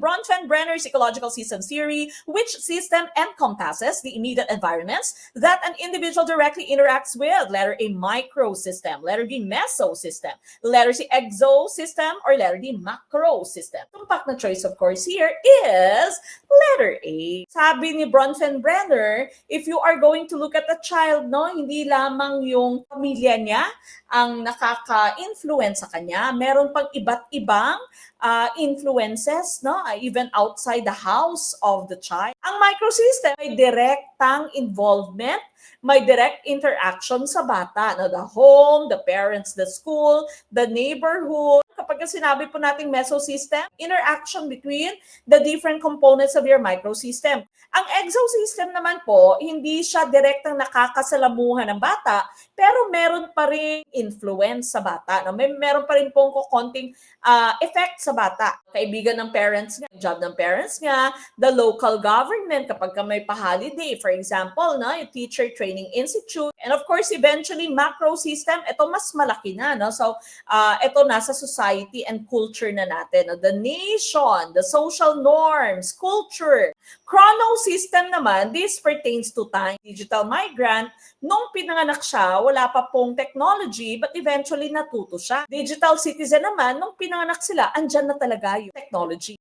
Bronfenbrenner's ecological system theory, which system encompasses the immediate environments that an individual directly interacts with. Letter A, microsystem. Letter B, mesosystem. Letter C, exosystem. Or letter D, macrosystem. Tumpak na choice, of course, here is letter A. Sabi ni Bronfenbrenner, if you are going to look at a child, no, hindi lamang yung pamilya niya ang nakaka-influence sa kanya. Meron pang iba't ibang influences, no, even outside the house of the child. Ang microsystem ay direktang involvement, may direct interaction sa bata, no, the home, the parents, the school, the neighborhood. Kapag sinabi po nating mesosystem, interaction between the different components of your microsystem. Ang exosystem naman po, hindi siya direktang nakakasalamuhan ng bata, pero meron pa rin influence sa bata. No? Meron pa rin pong konting effect sa bata. Kaibigan ng parents niya, job ng parents niya, the local government kapag may pa-holiday, for example, no? Yung teacher training institute, and of course, eventually, macro system, ito mas malaki na. No? So, ito nasa society and culture na natin. No? The nation, the social norms, culture. Chronosystem naman, this pertains to time. Digital migrant, nung pinanganak siya, wala pa pong technology, but eventually natuto siya. Digital citizen naman, nung pinanganak sila, andyan na talaga yung technology.